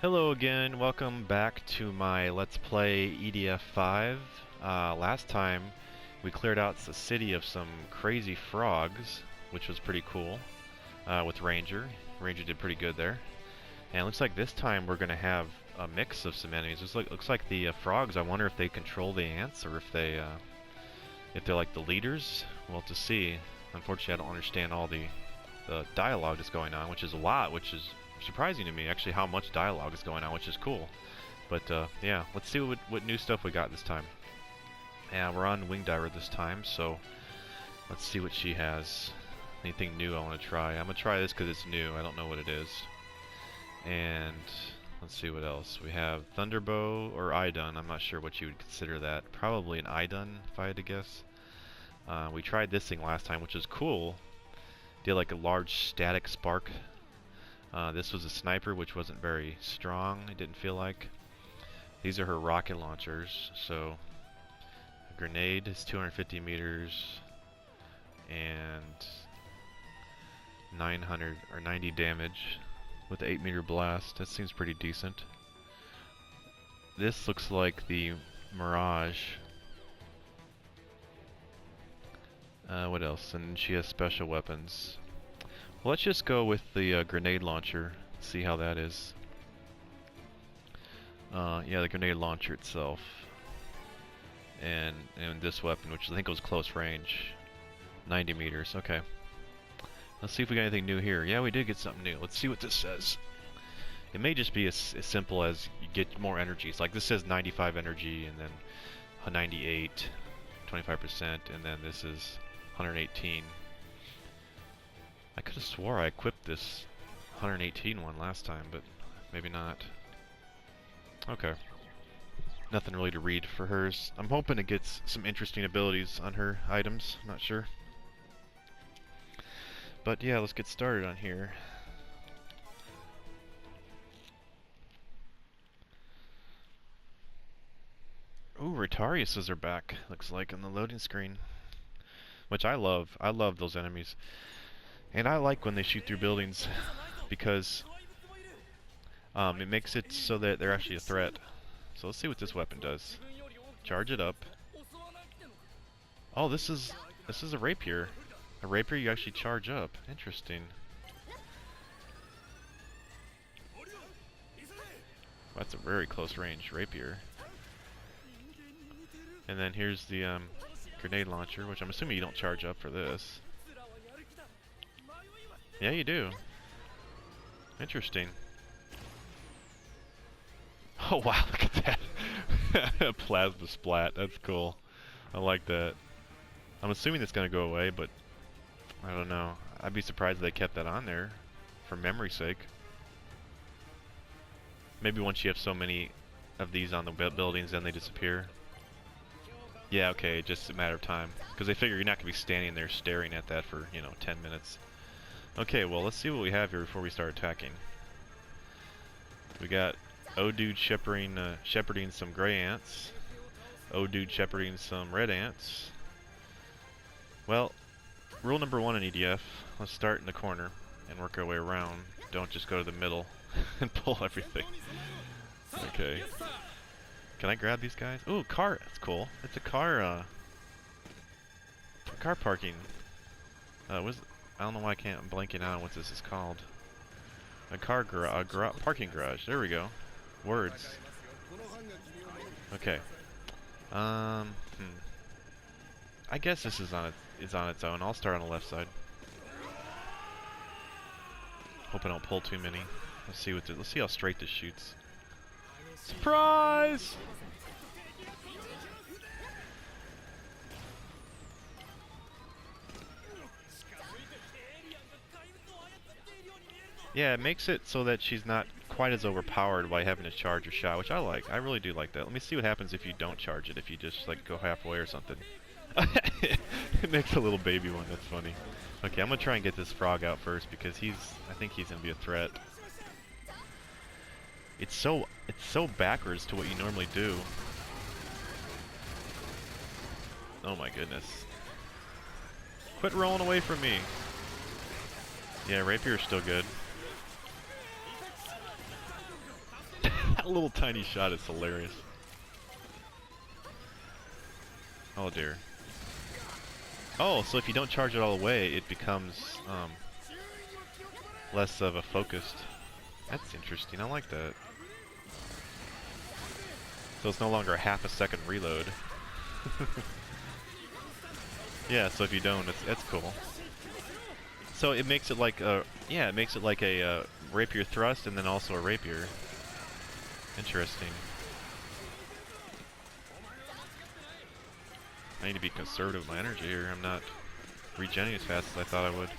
Hello again, welcome back to my Let's Play EDF 5. Last time we cleared out the city of some crazy frogs, which was pretty cool, with Ranger. Ranger did pretty good there. And it looks like this time we're going to have a mix of some enemies. It looks like the frogs, I wonder if they control the ants or if they're like the leaders. We'll have to see. Unfortunately, I don't understand all the dialogue that's going on, which is a lot, which is surprising to me, actually, how much dialogue is going on, which is cool. But yeah, let's see what new stuff we got this time. Yeah, we're on Wing Diver this time, so let's see what she has. Anything new I want to try. I'm going to try this because it's new. I don't know what it is. And let's see what else. We have Thunderbow or Idun. I'm not sure what you would consider that. Probably an Idun, if I had to guess. We tried this thing last time, which is cool. Did like a large static spark. This was a sniper, which wasn't very strong, it didn't feel like. These are her rocket launchers, so a grenade is 250 meters and 900 or 90 damage with 8-meter blast. That seems pretty decent. This looks like the Mirage. What else? And she has special weapons. Well, let's just go with the grenade launcher, see how that is. Yeah, the grenade launcher itself. And this weapon, which I think was close range. 90 meters, okay. Let's see if we got anything new here. Yeah, we did get something new. Let's see what this says. It may just be as simple as you get more energies. Like this says 95 energy, and then 98, 25%, and then this is 118. I could have swore I equipped this 118 one last time, but maybe not. Okay. Nothing really to read for hers. I'm hoping it gets some interesting abilities on her items. I'm not sure. But yeah, let's get started on here. Ooh, Retariuses are back, looks like, on the loading screen. Which I love. I love those enemies. And I like when they shoot through buildings because it makes it so that they're actually a threat. So let's see what this weapon does. Charge it up. Oh, this is a rapier. A rapier you actually charge up. Interesting. That's a very close range rapier. And then here's the grenade launcher, which I'm assuming you don't charge up for this. Yeah, you do. Interesting. Oh wow, look at that. Plasma splat, that's cool. I like that. I'm assuming it's gonna go away, but I don't know. I'd be surprised if they kept that on there for memory's sake. Maybe once you have so many of these on the buildings, then they disappear. Yeah, okay, just a matter of time. Because they figure you're not gonna be standing there staring at that for, 10 minutes. Okay, well, let's see what we have here before we start attacking. We got O-Dude shepherding some gray ants. O-Dude shepherding some red ants. Well, rule number 1 in EDF, let's start in the corner and work our way around. Don't just go to the middle and pull everything. Okay. Can I grab these guys? Ooh, car, that's cool. It's a car parking. I don't know why I'm blanking out on what this is called. A parking garage. There we go. Words. Okay. I guess this is on its own. I'll start on the left side. Hope I don't pull too many. Let's see how straight this shoots. Surprise! Yeah, it makes it so that she's not quite as overpowered by having to charge her shot, which I like. I really do like that. Let me see what happens if you don't charge it, if you just like go halfway or something. It makes a little baby one, that's funny. Okay, I'm gonna try and get this frog out first because I think he's gonna be a threat. It's so backwards to what you normally do. Oh my goodness. Quit rolling away from me. Yeah, rapier's still good. little tiny shot is hilarious. Oh dear. Oh, so if you don't charge it all the way, it becomes less of a focused. That's interesting. I like that. So it's no longer a half a second reload. Yeah, so if you don't, that's cool. So it makes it like a, yeah, it makes it like a rapier thrust and then also a rapier. Interesting. I need to be conservative with my energy here. I'm not regenerating as fast as I thought I would.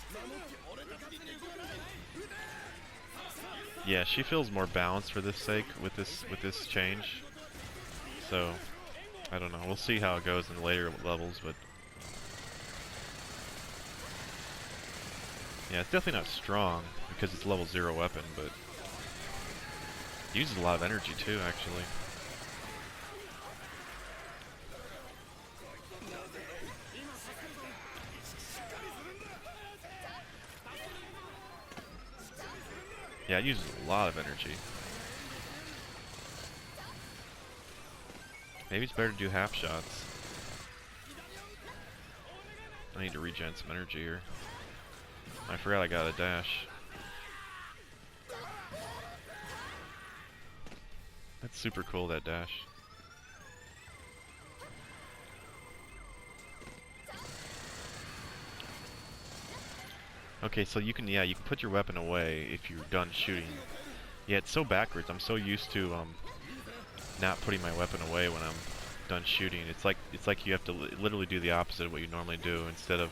Yeah, she feels more balanced for this sake with this change. So I don't know. We'll see how it goes in the later levels, but yeah, it's definitely not strong because it's level 0 weapon, but it uses a lot of energy too, actually. Yeah, it uses a lot of energy. Maybe it's better to do half shots. I need to regen some energy here. I forgot I got a dash. That's super cool, that dash. Okay, so you can, yeah, you can put your weapon away if you're done shooting. Yeah, it's so backwards. I'm so used to not putting my weapon away when I'm done shooting. It's like you have to literally do the opposite of what you normally do. Instead of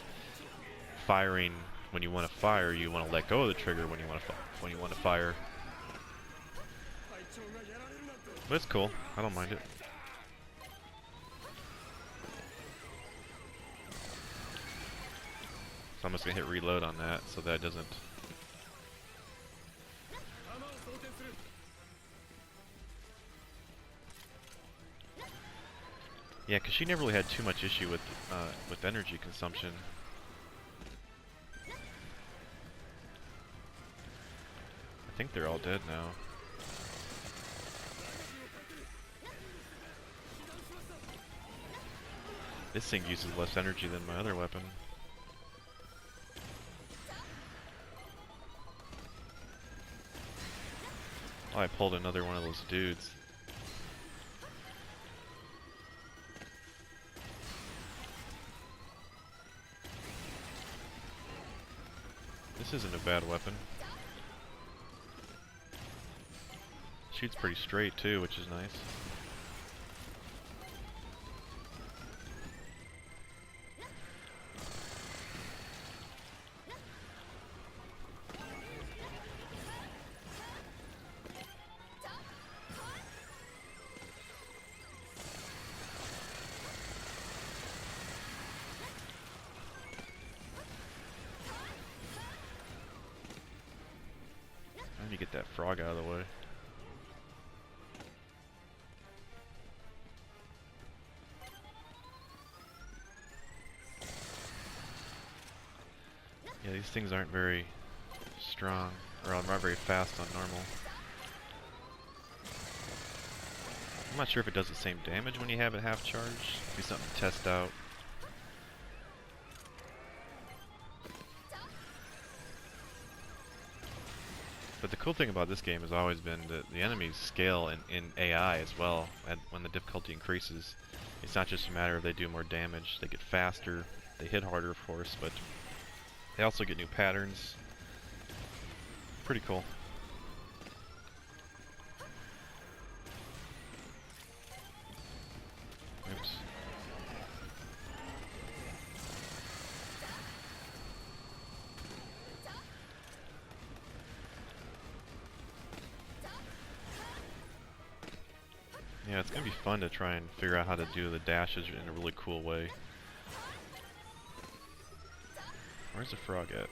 firing when you want to fire, you want to let go of the trigger when you want to fire. But it's cool. I don't mind it. So I'm just gonna hit reload on that so that it doesn't. Yeah, because she never really had too much issue with energy consumption. I think they're all dead now. This thing uses less energy than my other weapon. Oh, I pulled another one of those dudes. This isn't a bad weapon. Shoots pretty straight too, which is nice. I need to get that frog out of the way. Yeah, these things aren't very strong, or not very fast on normal. I'm not sure if it does the same damage when you have it half charged. Be something to test out. But the cool thing about this game has always been that the enemies scale in AI as well. And when the difficulty increases, it's not just a matter of they do more damage. They get faster, they hit harder of course, but they also get new patterns. Pretty cool. Oops. Yeah, it's gonna be fun to try and figure out how to do the dashes in a really cool way. Where's the frog at?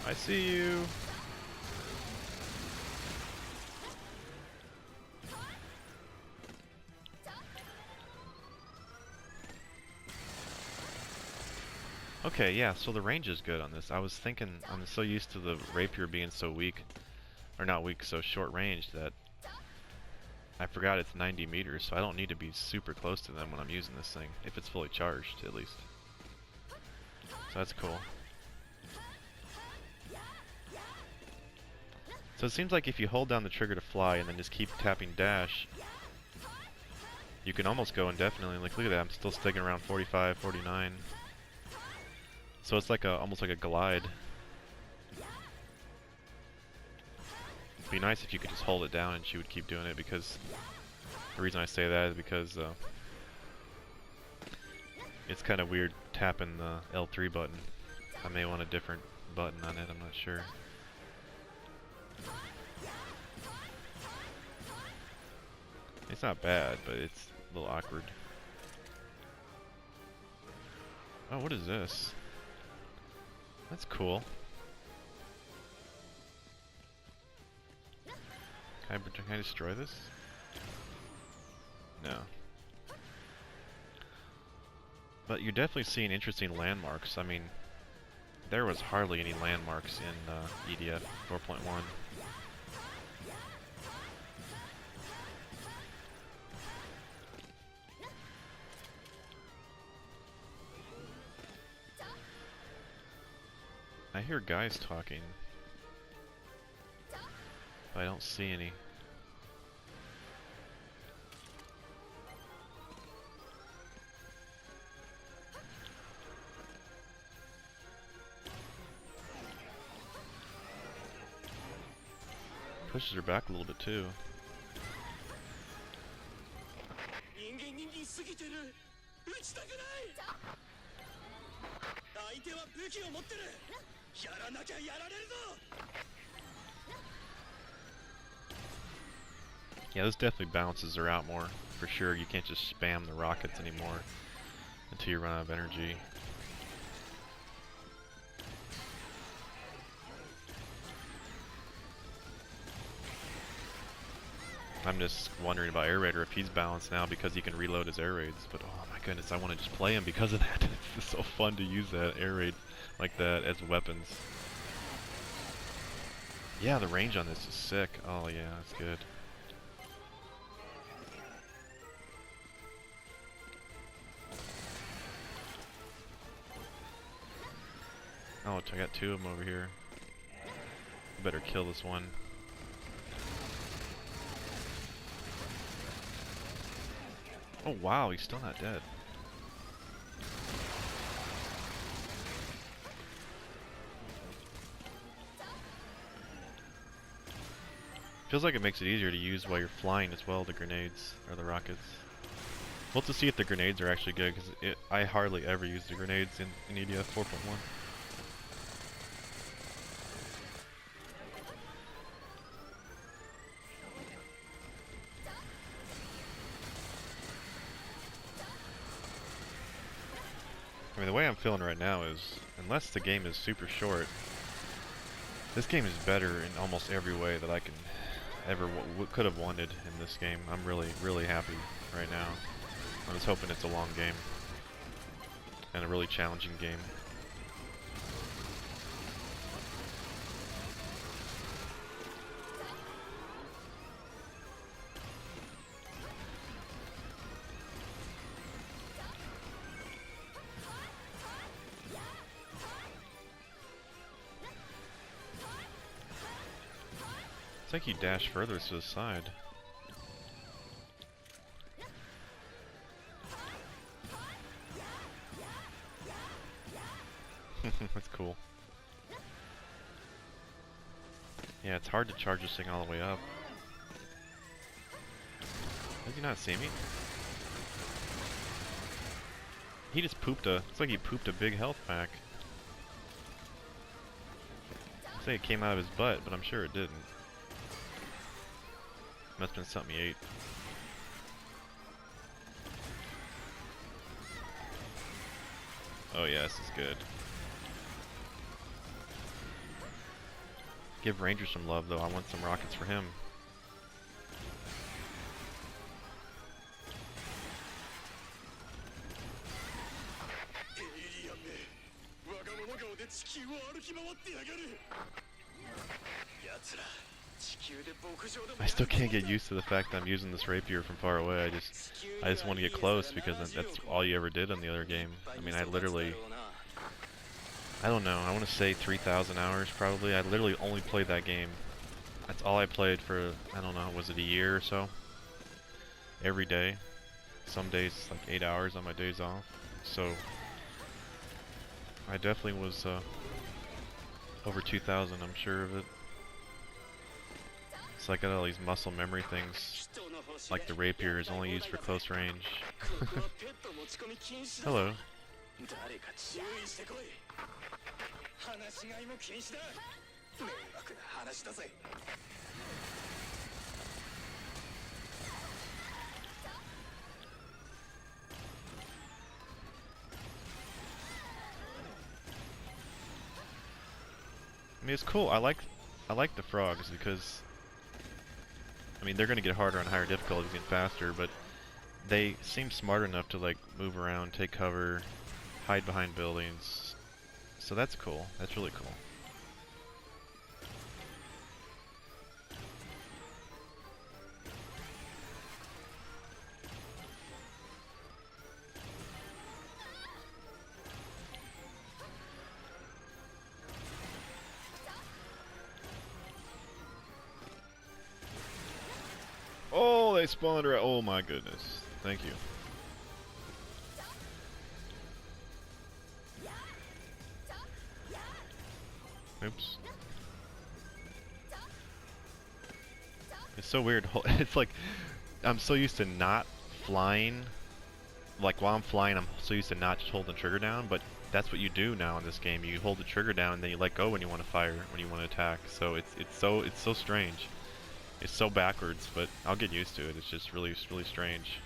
I see you! Okay, yeah, so the range is good on this. I was thinking, I'm so used to the rapier being so weak, or not weak, so short range that I forgot it's 90 meters, so I don't need to be super close to them when I'm using this thing, if it's fully charged, at least. So that's cool. So it seems like if you hold down the trigger to fly and then just keep tapping dash, you can almost go indefinitely. Like, look at that, I'm still sticking around 45, 49. So it's like almost like a glide. It'd be nice if you could just hold it down and she would keep doing it, because the reason I say that is because it's kind of weird tapping the L3 button. I may want a different button on it, I'm not sure. It's not bad, but it's a little awkward. Oh, what is this? That's cool. Can I destroy this? No. But you're definitely seeing interesting landmarks. I mean, there was hardly any landmarks in EDF 4.1. I hear guys talking, but I don't see any. Pushes her back a little bit too. Yeah, this definitely balances her out more, for sure. You can't just spam the rockets anymore until you run out of energy. I'm just wondering about Air Raider if he's balanced now because he can reload his air raids. But oh my goodness, I want to just play him because of that. It's so fun to use that air raid like that as weapons. Yeah, the range on this is sick. Oh yeah, that's good. Oh, I got two of them over here. I better kill this one. Oh wow, he's still not dead. Feels like it makes it easier to use while you're flying as well, the grenades, or the rockets. We'll have to see if the grenades are actually good, because I hardly ever use the grenades in EDF 4.1. I mean, the way I'm feeling right now is, unless the game is super short, this game is better in almost every way that I can ever could have wanted in this game. I'm really, really happy right now. I was hoping it's a long game and a really challenging game. It's like he dashed further to the side. That's cool. Yeah, it's hard to charge this thing all the way up. Does he not see me? He just pooped it's like he pooped a big health pack. I'd say it came out of his butt, but I'm sure it didn't. Must have been something he ate. Oh yeah, this is good. Give Ranger some love though, I want some rockets for him. I still can't get used to the fact that I'm using this rapier from far away. I just want to get close because that's all you ever did in the other game. I mean, I don't know, I want to say 3,000 hours probably. I literally only played that game. That's all I played for, I don't know, was it a year or so? Every day. Some days like 8 hours on my days off. So I definitely was over 2,000, I'm sure of it. So I got all these muscle memory things. Like the rapier is only used for close range. Hello. I mean, it's cool. I like the frogs because, I mean, they're gonna get harder on higher difficulties and faster, but they seem smart enough to like move around, take cover, hide behind buildings. So that's cool. That's really cool. Oh, they spawned right. Oh my goodness. Thank you. Oops. It's so weird. It's like I'm so used to not flying. Like while I'm flying, I'm so used to not just holding the trigger down, but that's what you do now in this game. You hold the trigger down and then you let go when you want to fire, when you want to attack. So it's so strange. It's so backwards, but I'll get used to it. It's just really strange.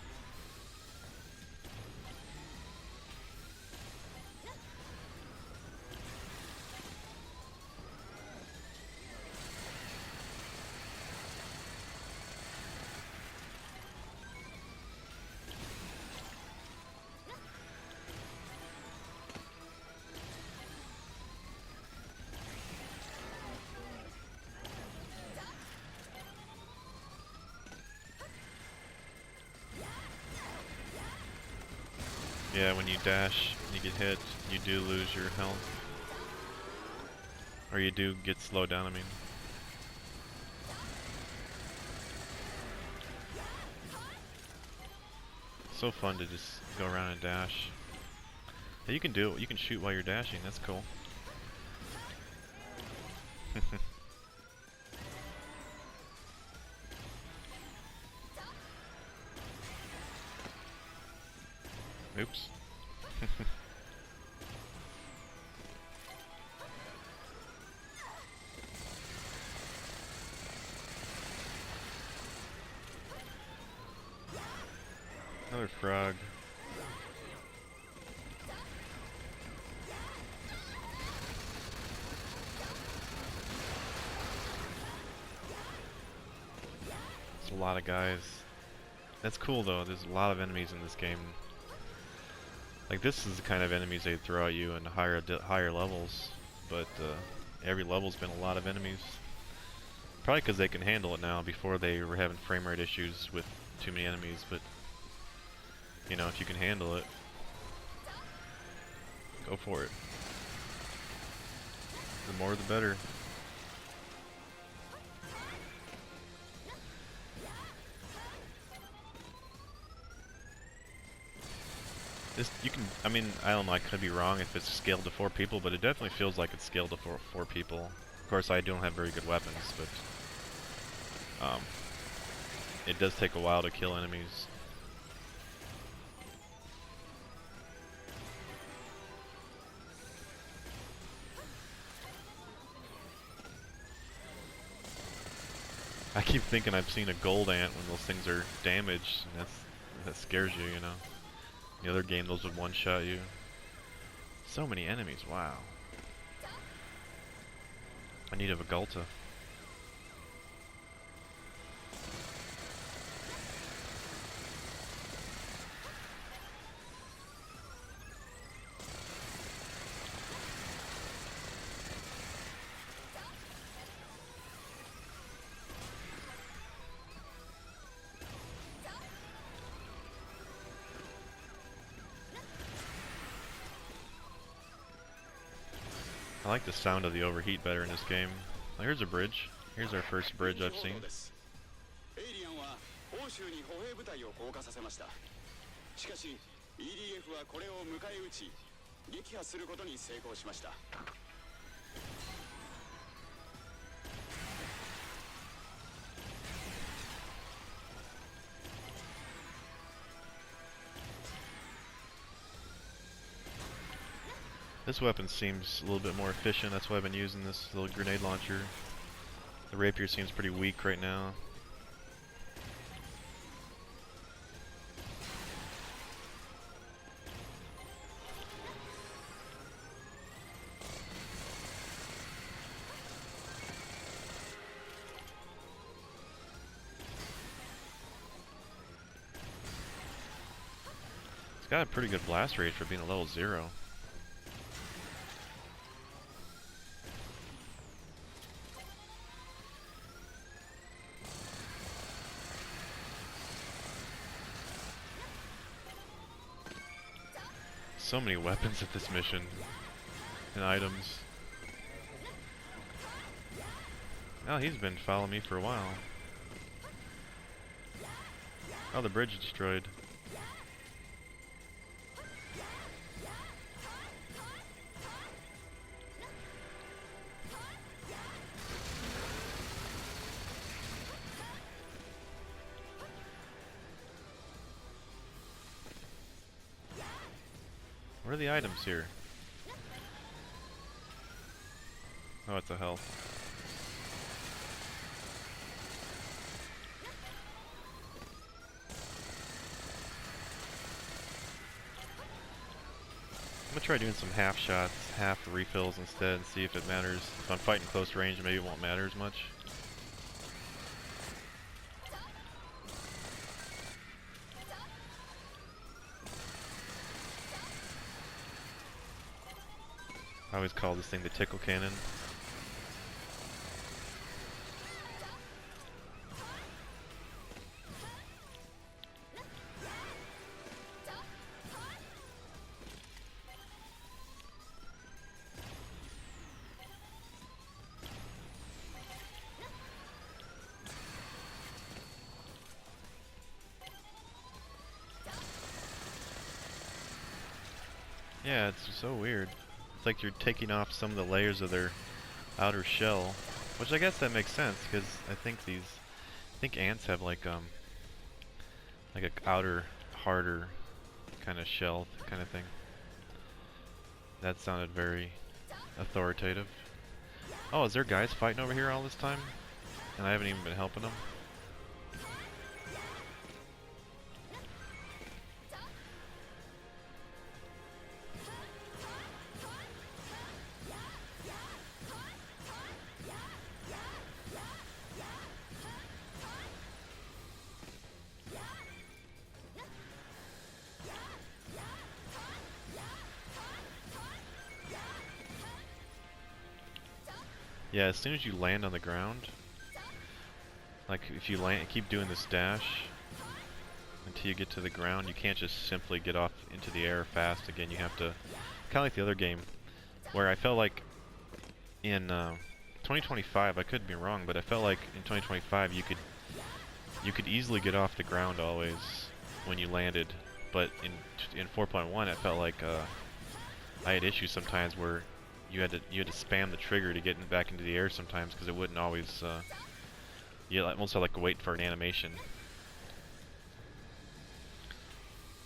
Yeah, when you dash, you get hit, you do lose your health. Or you do get slowed down, I mean. So fun to just go around and dash. Yeah, you can do it. You can shoot while you're dashing. That's cool. Oops. Another frog. It's a lot of guys. That's cool though. There's a lot of enemies in this game. Like this is the kind of enemies they throw at you in higher levels, but every level's been a lot of enemies. Probably because they can handle it now. Before they were having frame rate issues with too many enemies, but you know, if you can handle it, go for it. The more the better. You can, I mean, I don't know, I could be wrong if it's scaled to 4 people, but it definitely feels like it's scaled to four people. Of course, I don't have very good weapons, but it does take a while to kill enemies. I keep thinking I've seen a gold ant when those things are damaged, and that scares you, you know. The other game, those would one-shot you. So many enemies, wow. I need a Vagalta. like the sound of the overheat better in this game. Oh, here's a bridge. Here's our first bridge I've seen. しかし EDF はこれを迎え撃ち撃破することに成功しました。 This weapon seems a little bit more efficient, that's why I've been using this little grenade launcher. The rapier seems pretty weak right now. It's got a pretty good blast rate for being a level 0. So many weapons at this mission and items. Oh, he's been following me for a while. Oh, the bridge is destroyed. What are the items here? Oh, it's a health. I'm gonna try doing some half shots, half refills instead, and see if it matters. If I'm fighting close range, maybe it won't matter as much. I always call this thing the tickle cannon. Yeah, it's so weird. It's like you're taking off some of the layers of their outer shell, which I guess that makes sense because I think ants have like a outer, harder kind of shell kind of thing. That sounded very authoritative. Oh, is there guys fighting over here all this time? And I haven't even been helping them? Yeah, as soon as you land on the ground, like if you land, keep doing this dash until you get to the ground, you can't just simply get off into the air fast again. You have to, kind of like the other game, where I felt like in 2025, I could be wrong, but I felt like in 2025 you could easily get off the ground always when you landed, but in 4.1 it felt like I had issues sometimes where you had to spam the trigger to get back into the air sometimes because it wouldn't always. You almost had like to wait for an animation.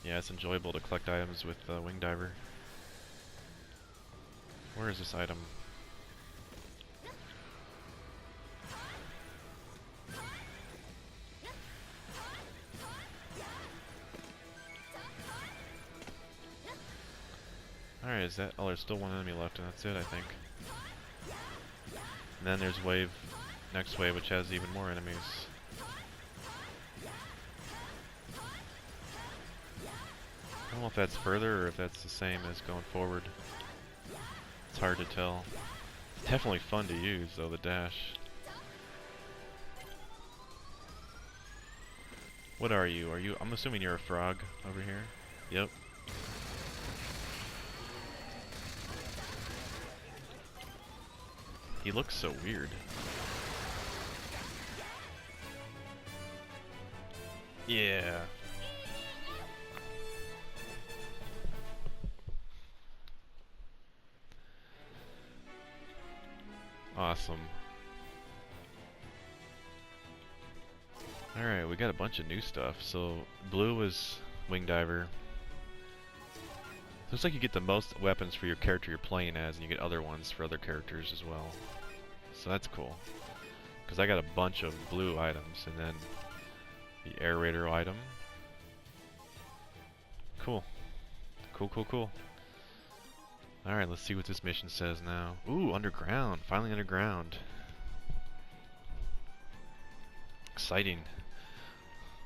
Yeah, it's enjoyable to collect items with Wing Diver. Where is this item? Alright, is that? Oh, there's still one enemy left, and that's it, I think. And then there's next wave, which has even more enemies. I don't know if that's further or if that's the same as going forward. It's hard to tell. It's definitely fun to use, though, the dash. What are you? I'm assuming you're a frog over here. Yep. He looks so weird. Yeah. Awesome. Alright, we got a bunch of new stuff. So, blue is Wing Diver. Looks like you get the most weapons for your character you're playing as, and you get other ones for other characters as well. So that's cool. Because I got a bunch of blue items, and then the Air Raider item. Cool. Cool, cool, cool. Alright, let's see what this mission says now. Ooh, underground. Finally underground. Exciting.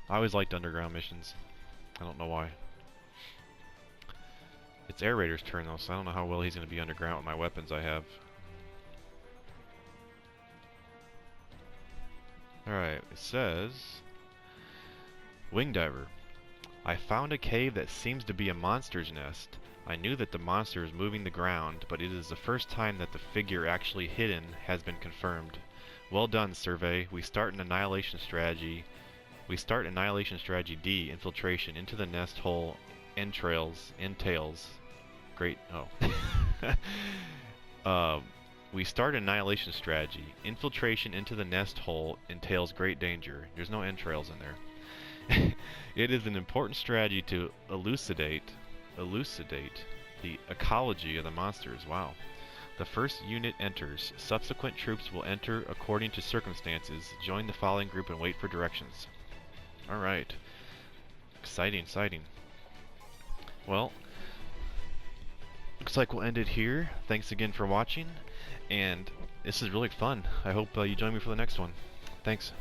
I always liked underground missions. I don't know why. It's Air Raider's turn though, so I don't know how well he's going to be underground with my weapons I have. Alright, it says... Wing Diver. I found a cave that seems to be a monster's nest. I knew that the monster is moving the ground, but it is the first time that the figure actually hidden has been confirmed. Well done, Survey. We start an annihilation strategy. We start Annihilation Strategy D, Infiltration, into the nest hole, entails. Great, oh. We start Annihilation Strategy. Infiltration into the nest hole entails great danger. There's no entrails in there. It is an important strategy to elucidate the ecology of the monsters. Wow. The first unit enters. Subsequent troops will enter according to circumstances. Join the following group and wait for directions. Alright. Exciting, exciting. Well, looks like we'll end it here. Thanks again for watching, and this is really fun. I hope you join me for the next one. Thanks.